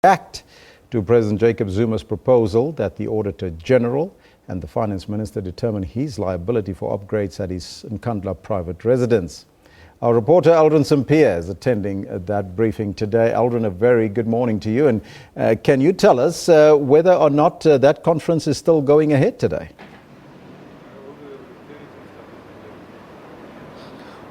react to President Jacob Zuma's proposal that the Auditor General and the Finance Minister determine his liability for upgrades at his Nkandla private residence. Our reporter Aldrin Sampear is attending that briefing today. Aldrin, a very good morning to you. And can you tell us whether or not that conference is still going ahead today?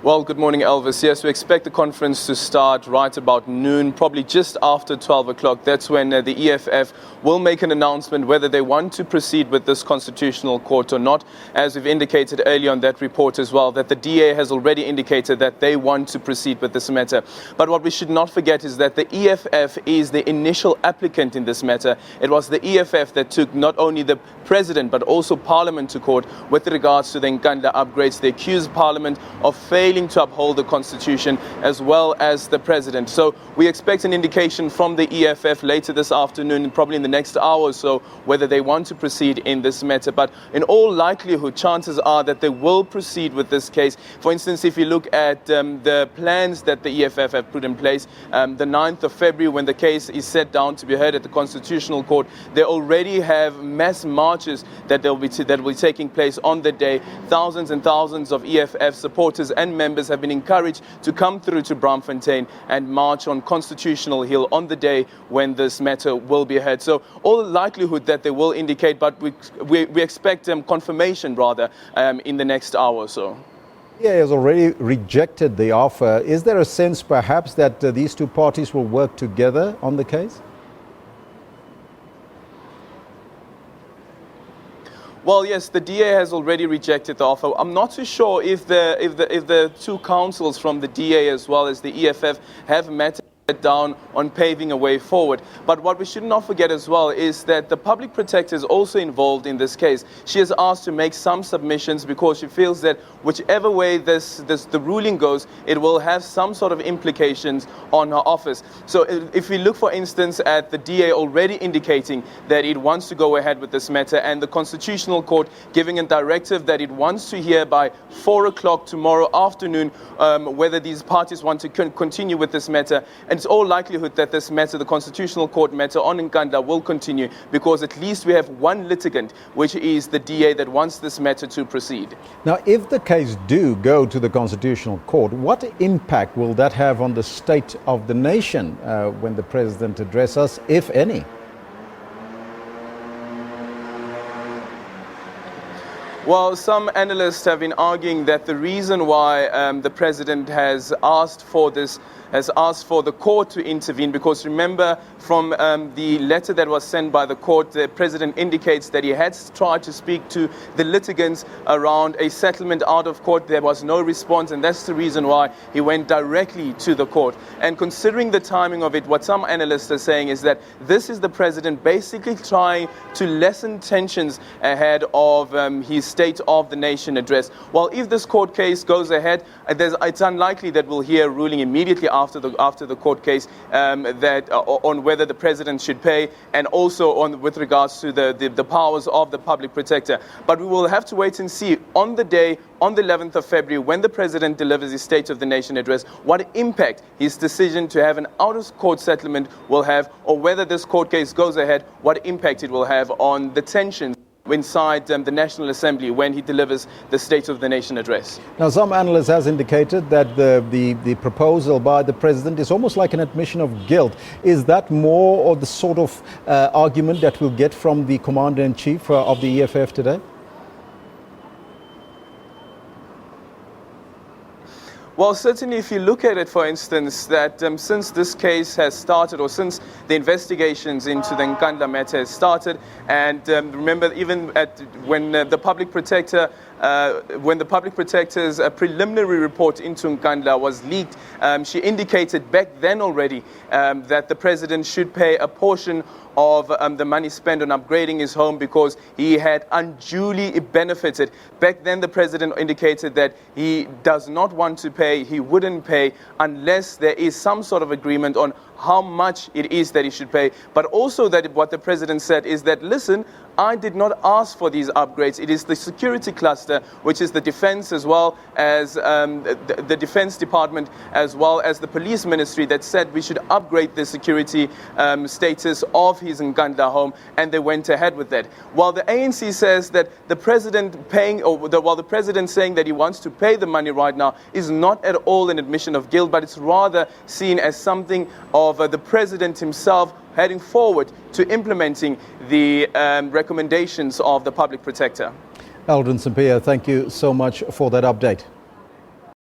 Well, good morning, Elvis. Yes, we expect the conference to start right about noon, probably just after 12 o'clock. That's when the EFF will make an announcement whether they want to proceed with this constitutional court or not. As we've indicated earlier on that report as well, that the DA has already indicated that they want to proceed with this matter. But what we should not forget is that the EFF is the initial applicant in this matter. It was the EFF that took not only the President but also Parliament to court with regards to the Nkandla upgrades. They accused Parliament of failing to uphold the Constitution as well as the President. So we expect an indication from the EFF later this afternoon, probably in the next hour or so, whether they want to proceed in this matter. But in all likelihood, chances are that they will proceed with this case. For instance, if you look at the plans that the EFF have put in place, the 9th of February, when the case is set down to be heard at the Constitutional Court, they already have mass marches that will be taking place on the day. Thousands and thousands of EFF supporters and members have been encouraged to come through to Braamfontein and march on Constitutional Hill on the day when this matter will be heard. So all the likelihood that they will indicate, but we expect confirmation rather in the next hour or so. Yeah, he has already rejected the offer. Is there a sense perhaps that these two parties will work together on the case? Well, yes, the DA has already rejected the offer. I'm not too sure if the two councils from the DA as well as the EFF have met down on paving a way forward. But what we should not forget as well is that the public protector is also involved in this case. She has asked to make some submissions because she feels that whichever way the ruling goes, it will have some sort of implications on her office. So if we look, for instance, at the DA already indicating that it wants to go ahead with this matter, and the Constitutional Court giving a directive that it wants to hear by 4 o'clock tomorrow afternoon whether these parties want to continue with this matter. And it's all likelihood that this matter, the Constitutional Court matter on Nkandla, will continue because at least we have one litigant, which is the DA, that wants this matter to proceed. Now, if the case do go to the Constitutional Court, what impact will that have on the state of the nation when the President addresses us, if any? Well, some analysts have been arguing that the reason why the President has asked for the court to intervene, because remember from the letter that was sent by the court, the President indicates that he had tried to speak to the litigants around a settlement out of court. There was no response, and that's the reason why he went directly to the court. And considering the timing of it, what some analysts are saying is that this is the President basically trying to lessen tensions ahead of his State of the Nation address. Well, if this court case goes ahead, it's unlikely that we'll hear a ruling immediately after the court case on whether the President should pay, and also with regards to the powers of the public protector. But we will have to wait and see on the day, on the 11th of February, when the President delivers his State of the Nation address, what impact his decision to have an out-of-court settlement will have, or whether this court case goes ahead, what impact it will have on the tensions inside the National Assembly when he delivers the State of the Nation address. Now, some analysts has indicated that the proposal by the President is almost like an admission of guilt. Is that more or the sort of argument that we'll get from the Commander-in-Chief of the EFF today? Well, certainly if you look at it, for instance, that since this case has started, or since the investigations into the Nkandla matter has started, and remember even when the public protector's preliminary report into Nkandla was leaked, she indicated back then already that the President should pay a portion of the money spent on upgrading his home because he had unduly benefited. Back then the President indicated that he does not want to pay, he wouldn't pay unless there is some sort of agreement on how much it is that he should pay, but also that what the president said is that, listen, I did not ask for these upgrades. It is the security cluster, which is the defense as well as the defense department, as well as the police ministry, that said we should upgrade the security status of his Nkandla home, and they went ahead with that. While the ANC says that the president while the president saying that he wants to pay the money right now is not at all an admission of guilt, but it's rather seen as something of the president himself heading forward to implementing the recommendations of the public protector. Aldrin Sampear, thank you so much for that update.